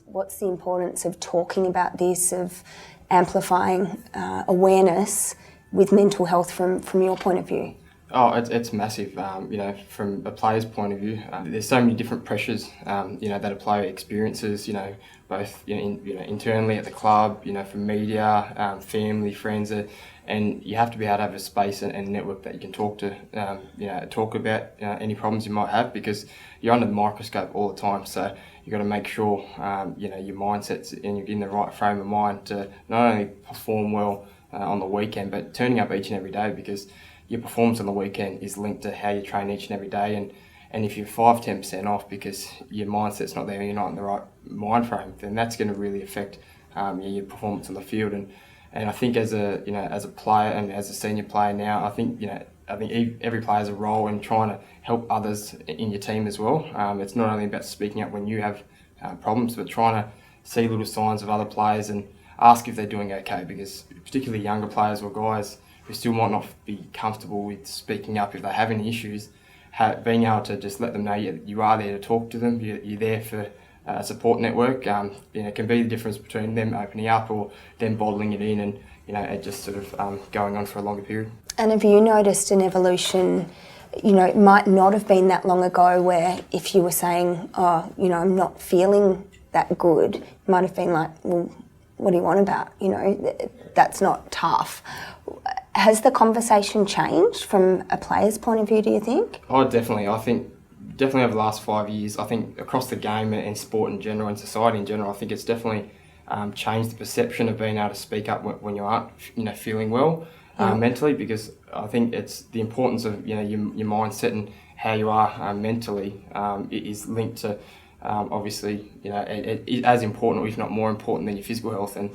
what's the importance of talking about this, of amplifying awareness with mental health from your point of view? Oh, it's massive. From a player's point of view, there's so many different pressures, that a player experiences. Both internally at the club, from media, family, friends, and you have to be able to have a space and a network that you can talk to, talk about any problems you might have, because you're under the microscope all the time. So you've got to make sure, your mindset's and you're in the right frame of mind to not only perform well on the weekend, but turning up each and every day, because your performance on the weekend is linked to how you train each and every day. And if you're 5-10% off because your mindset's not there, you're not in the right mind frame, then that's going to really affect your performance on the field. And I think as a player and as a senior player now, I think every player has a role in trying to help others in your team as well. It's not only about speaking up when you have problems, but trying to see little signs of other players and ask if they're doing okay, because particularly younger players or guys who still might not be comfortable with speaking up if they have any issues, being able to just let them know you are there to talk to them, you're there for a support network, can be the difference between them opening up or them bottling it in and, it just sort of going on for a longer period. And have you noticed an evolution? It might not have been that long ago where if you were saying, I'm not feeling that good, it might have been like, well, what do you want about? That's not tough. Has the conversation changed from a player's point of view, do you think? Oh, definitely. I think definitely over the last 5 years, I think across the game and sport in general and society in general, I think it's definitely changed the perception of being able to speak up when you aren't, feeling well mentally, because I think it's the importance of, your mindset and how you are mentally is linked to, obviously, it as important or if not more important than your physical health. And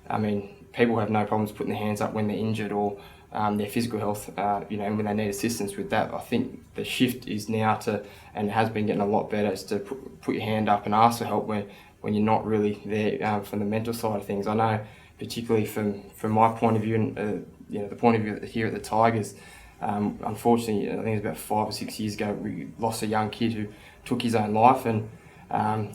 I mean, people have no problems putting their hands up when they're injured or their physical health, and when they need assistance with that. I think the shift is now to, and has been getting a lot better, is to put your hand up and ask for help when you're not really there from the mental side of things. I know, particularly from my point of view, and the point of view here at the Tigers, unfortunately, I think it was about 5 or 6 years ago, we lost a young kid who took his own life, and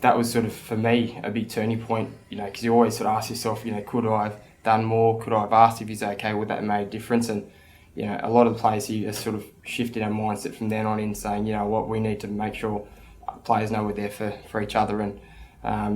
that was sort of, for me, a big turning point, because you always sort of ask yourself, could I have done more? Could I have asked if he's okay? Would that have made a difference? And, a lot of the players here have sort of shifted our mindset from then on in saying, what, we need to make sure players know we're there for each other. And,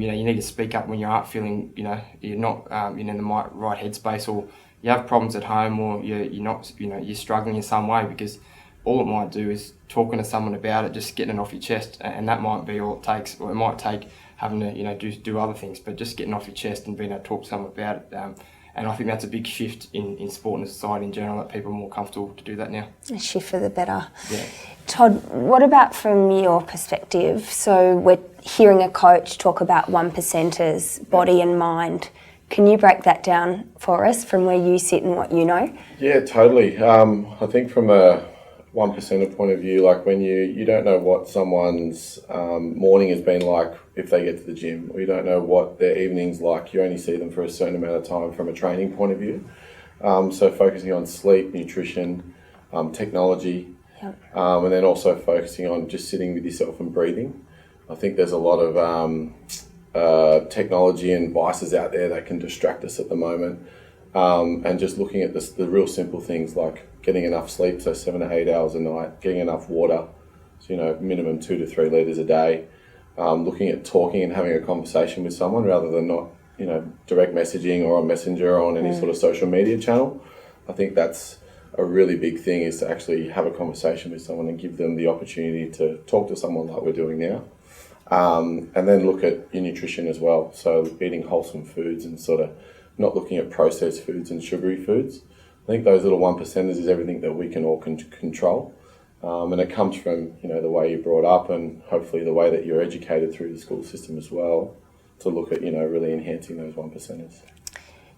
you need to speak up when you aren't feeling, you're not in the right headspace, or you have problems at home, or you're not, you're struggling in some way, because all it might do is talking to someone about it, just getting it off your chest, and that might be all it takes, or it might take having to, do other things, but just getting off your chest and being able to talk to someone about it. And I think that's a big shift in sport and society in general, that people are more comfortable to do that now. A shift for the better. Yeah. Todd, what about from your perspective? So we're hearing a coach talk about 1%ers, body and mind. Can you break that down for us from where you sit and what you know? Yeah, totally. I think from a 1%er point of view, like when you don't know what someone's morning has been like if they get to the gym, or you don't know what their evening's like, you only see them for a certain amount of time from a training point of view. So focusing on sleep, nutrition, technology, and then also focusing on just sitting with yourself and breathing. I think there's a lot of technology and devices out there that can distract us at the moment. And just looking at the real simple things like getting enough sleep, so 7 to 8 hours a night, getting enough water, so minimum 2 to 3 litres a day, looking at talking and having a conversation with someone rather than not, direct messaging or on Messenger or on any sort of social media channel. I think that's a really big thing, is to actually have a conversation with someone and give them the opportunity to talk to someone like we're doing now. And then look at your nutrition as well, so eating wholesome foods and sort of not looking at processed foods and sugary foods. I think those little 1%ers is everything that we can all control. And it comes from, the way you're brought up, and hopefully the way that you're educated through the school system as well, to look at, really enhancing those 1%ers.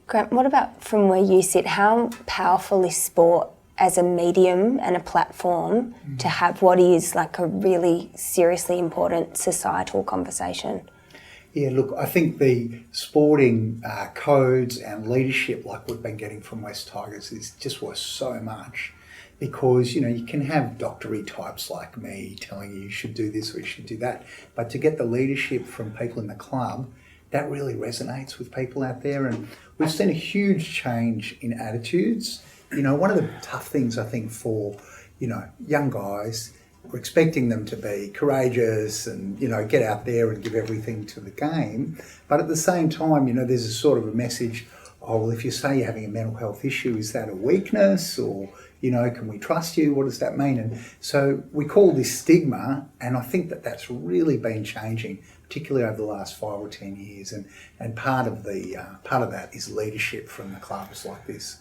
Grant, what about from where you sit? How powerful is sport as a medium and a platform to have what is like a really seriously important societal conversation? Yeah, look, I think the sporting codes and leadership like we've been getting from West Tigers is just worth so much, because, you can have doctory types like me telling you should do this or you should do that, but to get the leadership from people in the club that really resonates with people out there. And we've seen a huge change in attitudes. You know, one of the tough things I think for, you know, young guys, we're expecting them to be courageous and, you know, get out there and give everything to the game. But at the same time, you know, there's a sort of a message, oh, well, if you say you're having a mental health issue, is that a weakness? Or, you know, can we trust you? What does that mean? And so we call this stigma, and I think that that's really been changing, particularly over the last 5 or 10 years. And part of that is leadership from the clubs like this.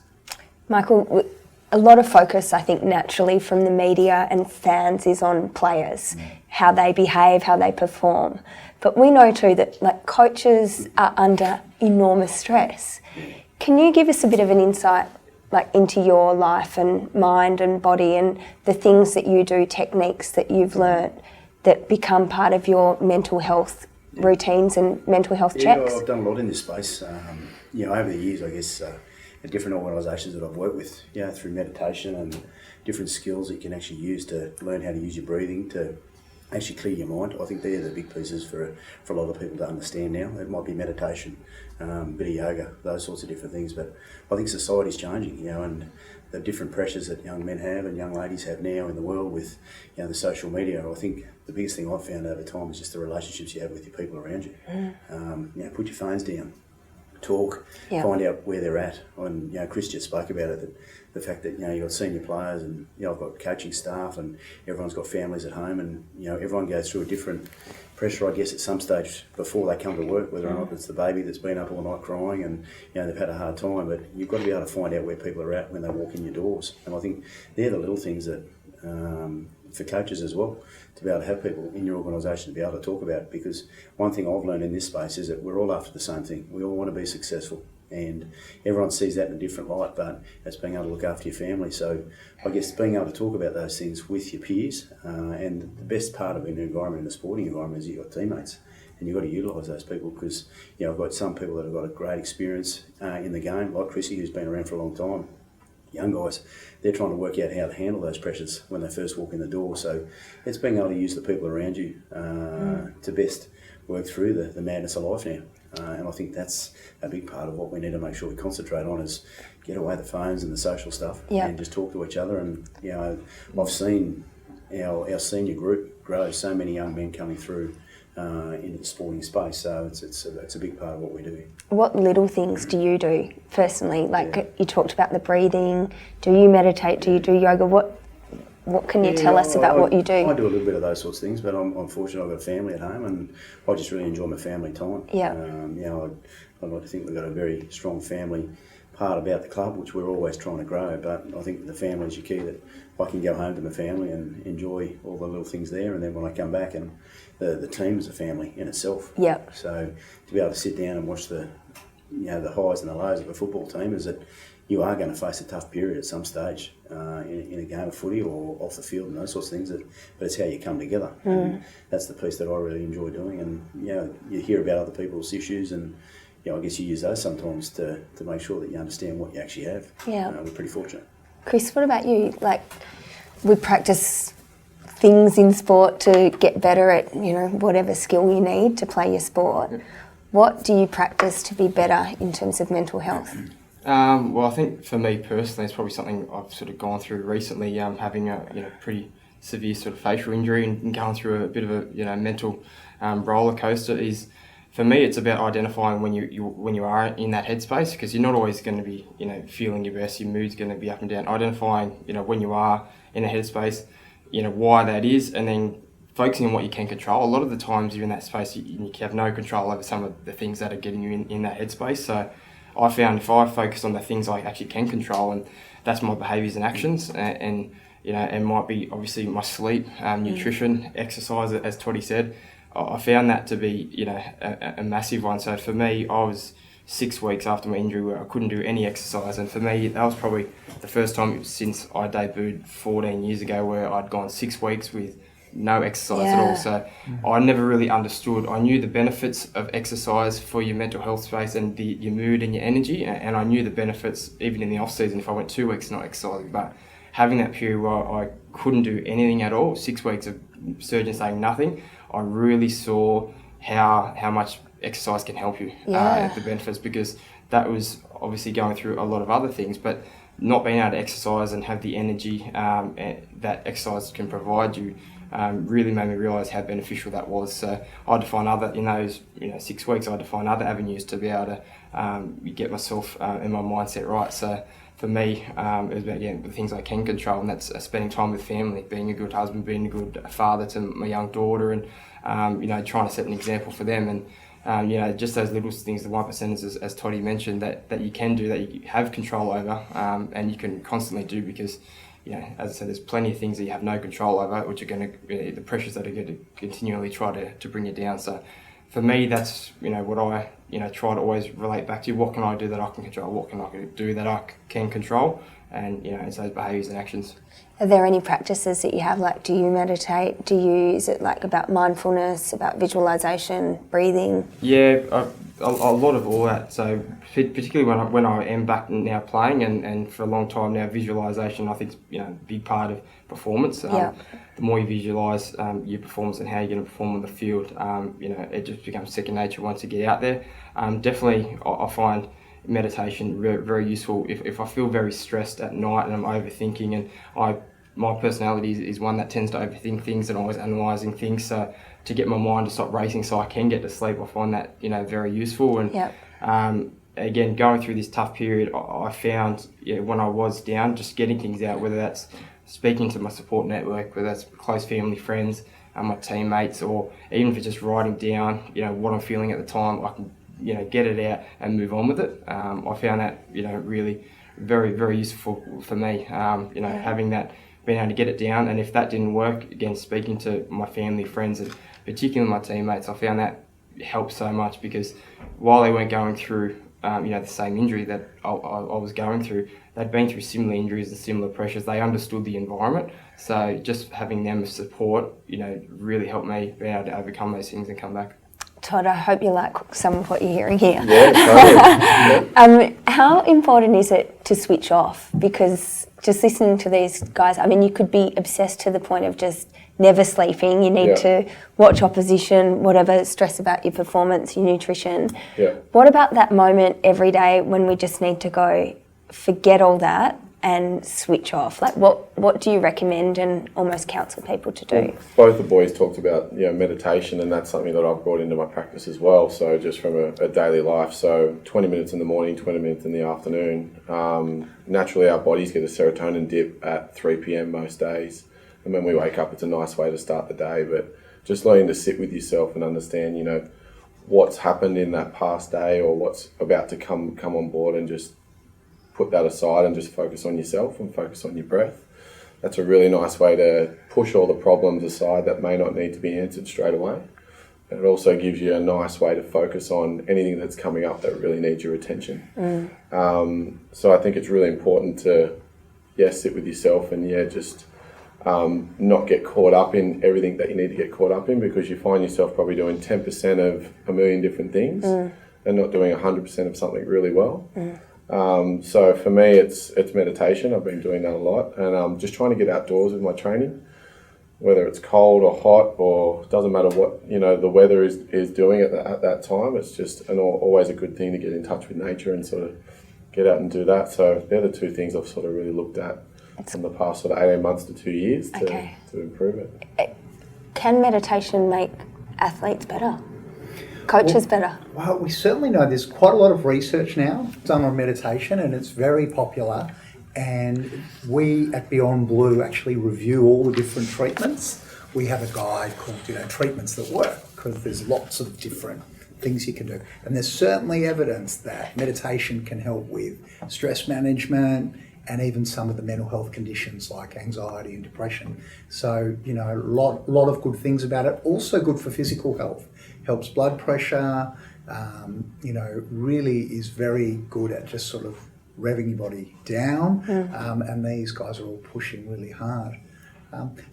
Michael, a lot of focus, I think, naturally from the media and fans is on players, how they behave, how they perform. But we know too that like coaches are under enormous stress. Can you give us a bit of an insight like into your life and mind and body and the things that you do, techniques that you've learnt that become part of your mental health routines and mental health checks? I've done a lot in this space. You know, over the years, I guess, at different organisations that I've worked with, you know, through meditation and different skills that you can actually use to learn how to use your breathing to actually clear your mind. I think they're the big pieces for a lot of people to understand now. It might be meditation, a bit of yoga, those sorts of different things. But I think society's changing, you know, and the different pressures that young men have and young ladies have now in the world with, you know, the social media. I think the biggest thing I've found over time is just the relationships you have with your people around you. You know, put your phones down. Talk, find out where they're at. And, you know, Chris just spoke about it, that the fact that, you know, you've got senior players and, you know, I've got coaching staff and everyone's got families at home and, you know, everyone goes through a different pressure, I guess, at some stage before they come to work, whether or not it's the baby that's been up all night crying and, you know, they've had a hard time. But you've got to be able to find out where people are at when they walk in your doors. And I think they're the little things that, for coaches as well, to be able to have people in your organisation to be able to talk about it. Because one thing I've learned in this space is that we're all after the same thing. We all want to be successful, and everyone sees that in a different light, but it's being able to look after your family. So I guess being able to talk about those things with your peers, and the best part of an environment, in a sporting environment, is you've got teammates. And you've got to utilise those people because, you know, I've got some people that have got a great experience in the game, like Chrissy, who's been around for a long time. Young guys, they're trying to work out how to handle those pressures when they first walk in the door. So it's being able to use the people around you to best work through the madness of life now. And I think that's a big part of what we need to make sure we concentrate on is get away the phones and the social stuff and just talk to each other. And, you know, I've seen our senior group grow, so many young men coming through into the sporting space, so it's a big part of what we do. What little things do you do personally? Like you talked about the breathing. Do you meditate? Do you do yoga? What can you tell us about what you do? I do a little bit of those sorts of things, but I'm fortunate I've got a family at home and I just really enjoy my family time. Yeah. You know, I'd like to think we've got a very strong family part about the club, which we're always trying to grow, but I think the family is your key, that I can go home to my family and enjoy all the little things there, and then when I come back, and the team is a family in itself. Yeah. So to be able to sit down and watch the highs and the lows of a football team is that you are going to face a tough period at some stage in a game of footy or off the field and those sorts of things, but it's how you come together. And that's the piece that I really enjoy doing, and, you know, you hear about other people's issues and, you know, I guess you use those sometimes to make sure that you understand what you actually have. Yeah. We're pretty fortunate. Chris, what about you? Like, we practice things in sport to get better at, you know, whatever skill you need to play your sport. What do you practice to be better in terms of mental health? Well, I think for me personally, it's probably something I've sort of gone through recently, having a pretty severe sort of facial injury and going through a bit of a mental roller coaster. Is for me, it's about identifying when you are in that headspace, because you're not always going to be feeling your best. Your mood's going to be up and down. Identifying when you are in a headspace, why that is, and then focusing on what you can control. A lot of the times you're in that space, you have no control over some of the things that are getting you in that headspace. So I found if I focus on the things I actually can control, and that's my behaviours and actions, and might be obviously my sleep, nutrition, exercise, as Toddy said, I found that to be a massive one. So for me, I was 6 weeks after my injury where I couldn't do any exercise, and for me that was probably the first time since I debuted 14 years ago where I'd gone 6 weeks with no exercise at all. So I never really understood. I knew the benefits of exercise for your mental health space and your mood and your energy, and I knew the benefits even in the off season if I went 2 weeks not exercising. But having that period where I couldn't do anything at all, 6 weeks of surgeons saying nothing, I really saw how much exercise can help you the benefits, because that was obviously going through a lot of other things, but not being able to exercise and have the energy that exercise can provide you really made me realise how beneficial that was. So I had to find other, in those 6 weeks, I had to find other avenues to be able to get myself and my mindset right. So for me, it was about the things I can control, and that's spending time with family, being a good husband, being a good father to my young daughter, and trying to set an example for them. And just those little things, the 1%, as Toddy mentioned, that you can do, that you have control over, and you can constantly do, because as I said, there's plenty of things that you have no control over, which are going to the pressures that are going to continually try to bring you down. So for me, that's what I try to always relate back to. What can I do that I can control? What can I do that I can control? And it's those behaviours and actions. Are there any practices that you have? Like, do you meditate? Is it like about mindfulness, about visualisation, breathing? Yeah, a lot of all that. So particularly when I am back now playing, and for a long time now, visualisation I think is a big part of performance. The more you visualise your performance and how you're going to perform on the field, it just becomes second nature once you get out there. Definitely, I find meditation very useful if I feel very stressed at night and I'm overthinking, and my personality is one that tends to overthink things and always analysing things, so to get my mind to stop racing so I can get to sleep, I find that very useful. And again, going through this tough period, I found when I was down, just getting things out, whether that's speaking to my support network, whether that's close family, friends, my teammates, or even if it's just writing down what I'm feeling at the time, I can get it out and move on with it. I found that really very, very useful for me. Having that, being able to get it down, and if that didn't work, again, speaking to my family, friends, and particularly my teammates, I found that helped so much, because while they weren't going through the same injury that I was going through, they'd been through similar injuries and similar pressures. They understood the environment, so just having them as support really helped me be able to overcome those things and come back. Todd, I hope you like some of what you're hearing here. Yeah, totally. How important is it to switch off? Because just listening to these guys, you could be obsessed to the point of just never sleeping. You need to watch opposition, whatever, stress about your performance, your nutrition. Yeah. What about that moment every day when we just need to go, forget all that and switch off? Like, what do you recommend and almost counsel people to do? Both the boys talked about meditation, and that's something that I've brought into my practice as well. So just from a daily life, so 20 minutes in the morning, 20 minutes in the afternoon. Naturally, our bodies get a serotonin dip at 3 p.m. most days, and when we wake up, it's a nice way to start the day. But just learning to sit with yourself and understand, what's happened in that past day or what's about to come on board, and just put that aside and just focus on yourself and focus on your breath. That's a really nice way to push all the problems aside that may not need to be answered straight away. And it also gives you a nice way to focus on anything that's coming up that really needs your attention. So I think it's really important to, sit with yourself and just not get caught up in everything that you need to get caught up in, because you find yourself probably doing 10% of a million different things and not doing 100% of something really well. So for me, it's meditation. I've been doing that a lot, and just trying to get outdoors with my training, whether it's cold or hot, or doesn't matter what the weather is doing at that time. It's just always a good thing to get in touch with nature and sort of get out and do that. So they're the two things I've sort of really looked at in the past sort of 18 months to 2 years to improve it. Can meditation make athletes better? Coaches better? Well, we certainly know there's quite a lot of research now done on meditation, and it's very popular. And we at BeyondBlue actually review all the different treatments. We have a guide called Treatments That Work, because there's lots of different things you can do. And there's certainly evidence that meditation can help with stress management and even some of the mental health conditions like anxiety and depression. So, a lot of good things about it. Also good for physical health. Helps blood pressure, really is very good at just sort of revving your body down. And these guys are all pushing really hard.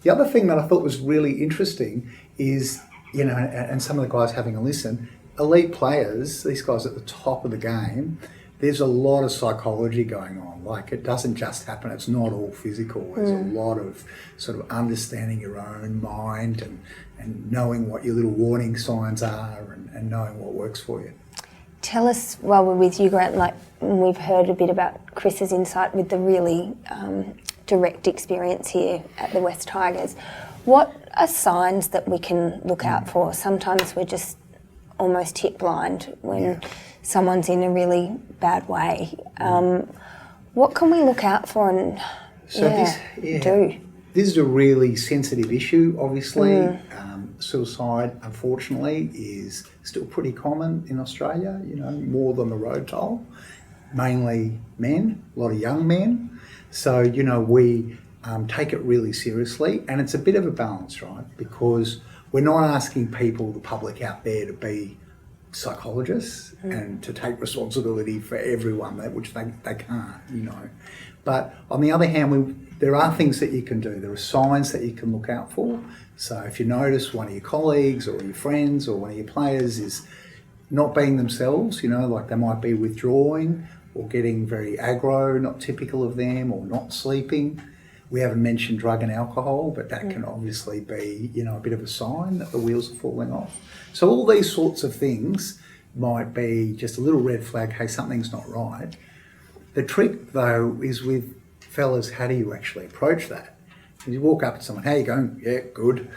The other thing that I thought was really interesting is, and some of the guys having a listen, elite players, these guys at the top of the game, there's a lot of psychology going on. Like, it doesn't just happen, it's not all physical. There's a lot of sort of understanding your own mind and knowing what your little warning signs are and knowing what works for you. Tell us, while we're with you, Grant, like we've heard a bit about Chris's insight with the really direct experience here at the West Tigers. What are signs that we can look out for? Sometimes we're just almost hit blind when someone's in a really bad way. What can we look out for and do? This is a really sensitive issue, obviously. Suicide, unfortunately, is still pretty common in Australia, you know, more than the road toll. Mainly men, a lot of young men. So, you know, we take it really seriously, and it's a bit of a balance, right? Because we're not asking people, the public out there, to be psychologists and to take responsibility for everyone, which they can't, you know. But on the other hand, there are things that you can do. There are signs that you can look out for. So if you notice one of your colleagues or your friends or one of your players is not being themselves, you know, like they might be withdrawing or getting very aggro, not typical of them, or not sleeping. We haven't mentioned drug and alcohol, but that can obviously be, you know, a bit of a sign that the wheels are falling off. So all these sorts of things might be just a little red flag, hey, something's not right. The trick, though, is with fellas, how do you actually approach that? You walk up to someone, how you going? Yeah, good.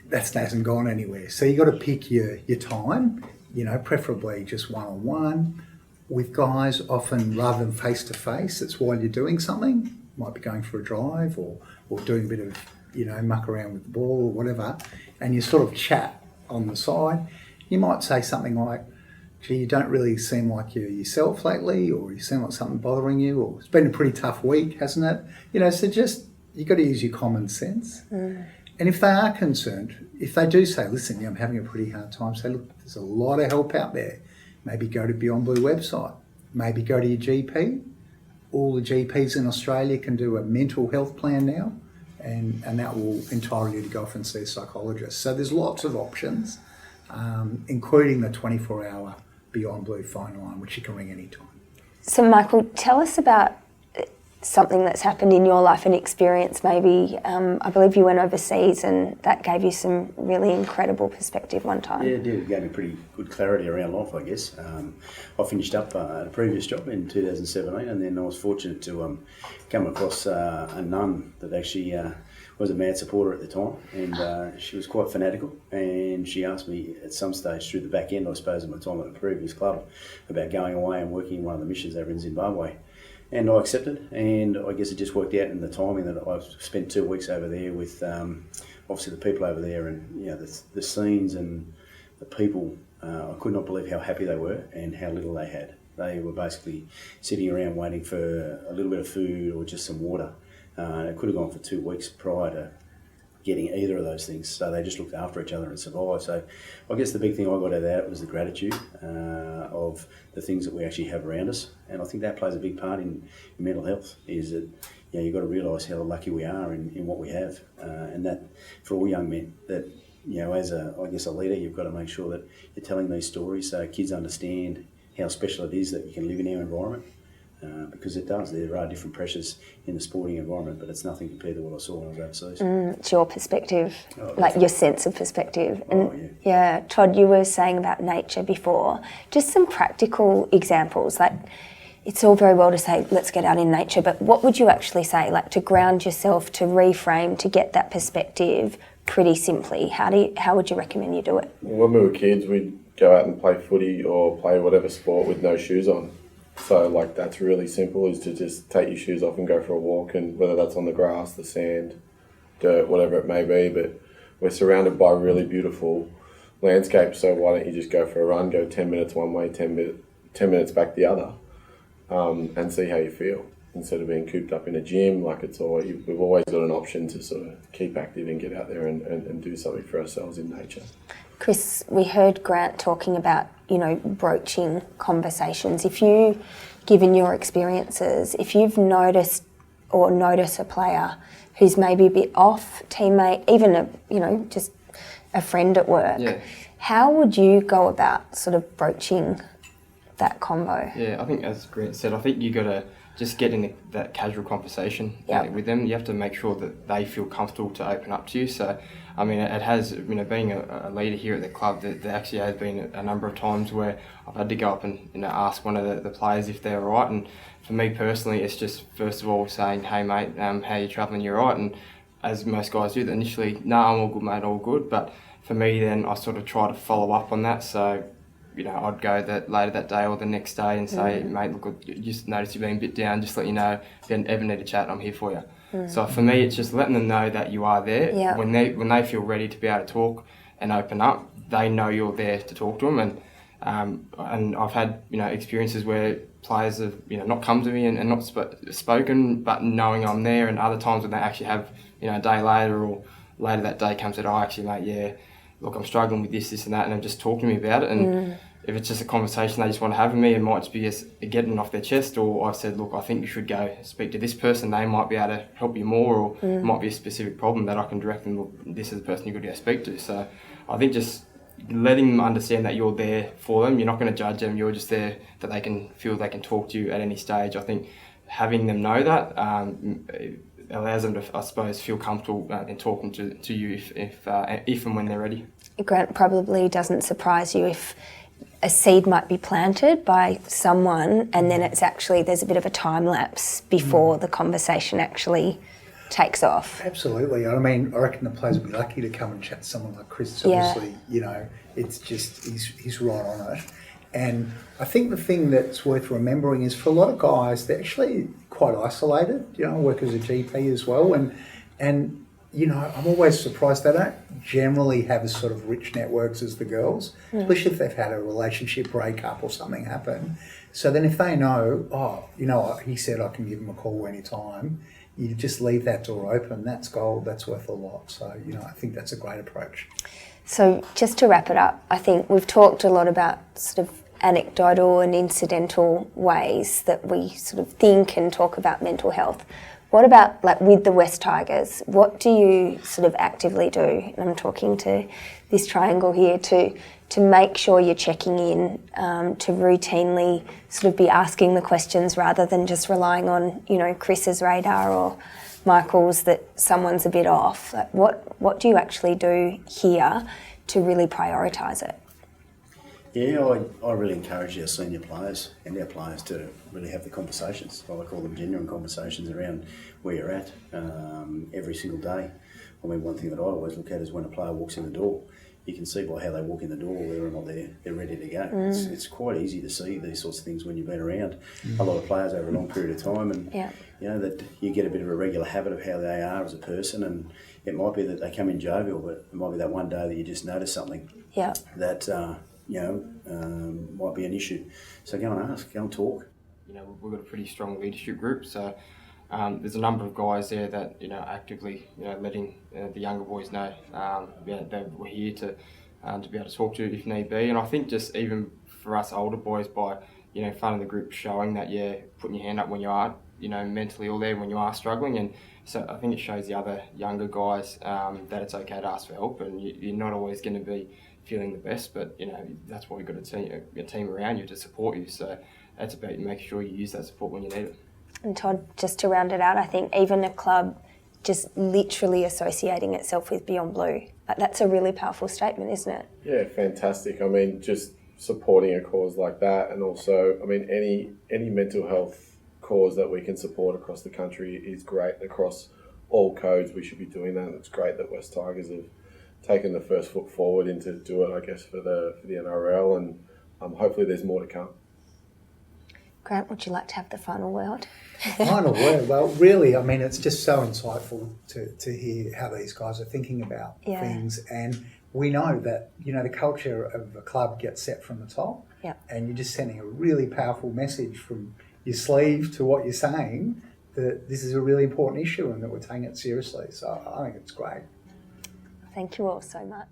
That hasn't gone anywhere. So you got to pick your time, you know, preferably just one-on-one. With guys, often rather than face-to-face, it's while you're doing something. Might be going for a drive or doing a bit of, you know, muck around with the ball or whatever, and you sort of chat on the side. You might say something like, gee, you don't really seem like you're yourself lately, or you seem like something bothering you, or it's been a pretty tough week, hasn't it? You know, so just, you've got to use your common sense. And if they are concerned, if they do say, listen, yeah, I'm having a pretty hard time, say, look, there's a lot of help out there. Maybe go to BeyondBlue website. Maybe go to your GP. All the GPs in Australia can do a mental health plan now, and that will entitle you to go off and see a psychologist. So there's lots of options, including the 24-hour BeyondBlue phone line, which you can ring anytime. So, Michael, tell us about something that's happened in your life, an experience maybe. I believe you went overseas and that gave you some really incredible perspective one time. Yeah, it did. It gave me pretty good clarity around life, I guess. I finished up at a previous job in 2017, and then I was fortunate to come across a nun that actually was a mad supporter at the time, and she was quite fanatical, and she asked me at some stage through the back end, I suppose, of my time at the previous club, about going away and working in one of the missions over in Zimbabwe. And I accepted, and I guess it just worked out in the timing that I spent 2 weeks over there with obviously the people over there, and you know the scenes and the people. I could not believe how happy they were and how little they had. They were basically sitting around waiting for a little bit of food or just some water. It could have gone for 2 weeks prior to getting either of those things. So they just looked after each other and survived. So I guess the big thing I got out of that was the gratitude of the things that we actually have around us. And I think that plays a big part in mental health, is that, you know, you've got to realise how lucky we are in what we have. And that for all young men, that, you know, as a leader, you've got to make sure that you're telling these stories so kids understand how special it is that you can live in our environment. Because it does. There are different pressures in the sporting environment, but it's nothing compared to what I saw when I was overseas. It's your perspective, like your sense of perspective. And yeah, Todd, you were saying about nature before. Just some practical examples. Like, it's all very well to say, let's get out in nature, but what would you actually say, like, to ground yourself, to reframe, to get that perspective pretty simply? How would you recommend you do it? When we were kids, we'd go out and play footy or play whatever sport with no shoes on. So, like, that's really simple, is to just take your shoes off and go for a walk, and whether that's on the grass, the sand, dirt, whatever it may be. But we're surrounded by really beautiful landscapes, so why don't you just go for a run, go 10 minutes one way, 10 minutes back the other, and see how you feel, instead of being cooped up in a gym. Like, we've always got an option to sort of keep active and get out there and do something for ourselves in nature. Chris, we heard Grant talking about, you know, broaching conversations. If you, given your experiences, if you've noticed or notice a player who's maybe a bit off, teammate, even just a friend at work, how would you go about sort of broaching that combo. Yeah, I think as Grant said, I think you got to just get in that casual conversation with them. You have to make sure that they feel comfortable to open up to you. So, I mean, it has, being a leader here at the club, there actually has been a number of times where I've had to go up and ask one of the players if they're all right. And for me personally, it's just first of all saying, "Hey mate, how are you travelling? You're right." And as most guys do, initially, "No, I'm all good, mate, all good." But for me, then I sort of try to follow up on that. So, I'd go later that day or the next day and say, "Mate, look, just noticed you've been a bit down. Just let you know, if you ever need a chat, I'm here for you." So for me, it's just letting them know that you are there. Yeah. When they feel ready to be able to talk and open up, they know you're there to talk to them. And I've had experiences where players have not come to me and not spoken, but knowing I'm there. And other times when they actually have a day later or later that day comes that, "Oh, actually, mate, yeah, look, I'm struggling with this and that," and they're just talking to me about it. And if it's just a conversation they just want to have with me, it might just be just getting off their chest, or I've said, "Look, I think you should go speak to this person. They might be able to help you more, or it might be a specific problem that I can direct them, look, this is the person you've got to go speak to." So I think just letting them understand that you're there for them, you're not going to judge them, you're just there that they can feel they can talk to you at any stage. I think having them know that allows them to, I suppose, feel comfortable in talking to you if and when they're ready. Grant, probably doesn't surprise you if a seed might be planted by someone and then it's actually, there's a bit of a time lapse before the conversation actually takes off. Absolutely. I mean, I reckon the players would be lucky to come and chat to someone like Chris. Obviously, it's just, he's right on it. And I think the thing that's worth remembering is for a lot of guys, they're actually quite isolated. I work as a GP as well. And I'm always surprised they don't generally have as sort of rich networks as the girls, especially if they've had a relationship breakup or something happen. So then if they know, he said I can give him a call anytime, you just leave that door open. That's gold. That's worth a lot. So, I think that's a great approach. So just to wrap it up, I think we've talked a lot about sort of anecdotal and incidental ways that we sort of think and talk about mental health. What about, like, with the West Tigers? What do you sort of actively do? And I'm talking to this triangle here to make sure you're checking in, to routinely sort of be asking the questions rather than just relying on, Chris's radar or Michael's that someone's a bit off. Like, what do you actually do here to really prioritise it? Yeah, I really encourage our senior players and our players to really have the conversations. I call them genuine conversations around where you're at every single day. I mean, one thing that I always look at is when a player walks in the door, you can see by how they walk in the door whether or not they're ready to go. It's quite easy to see these sorts of things when you've been around a lot of players over a long period of time, and that you get a bit of a regular habit of how they are as a person. And it might be that they come in jovial, but it might be that one day that you just notice something that might be an issue. So go and ask, go and talk. We've got a pretty strong leadership group, so there's a number of guys there that actively letting the younger boys know that we're here to be able to talk to if need be. And I think just even for us older boys, by in front of the group, showing that putting your hand up when you are mentally ill there, when you are struggling. And so I think it shows the other younger guys that it's okay to ask for help, and you're not always going to be feeling the best, but that's why you've got a team around you to support you. So that's about making sure you use that support when you need it. And Todd, just to round it out, I think even a club just literally associating itself with BeyondBlue, that's a really powerful statement, isn't it? Yeah, fantastic. I mean, just supporting a cause like that, and also, I mean, any mental health cause that we can support across the country is great. Across all codes, we should be doing that. It's great that West Tigers have taken the first foot forward into do it, I guess, for the NRL, and hopefully there's more to come. Grant, would you like to have the final word? Final word? Well, really, I mean, it's just so insightful to hear how these guys are thinking about things. And we know that, the culture of a club gets set from the top. Yeah. And you're just sending a really powerful message from your sleeve to what you're saying, that this is a really important issue and that we're taking it seriously. So I think it's great. Thank you all so much.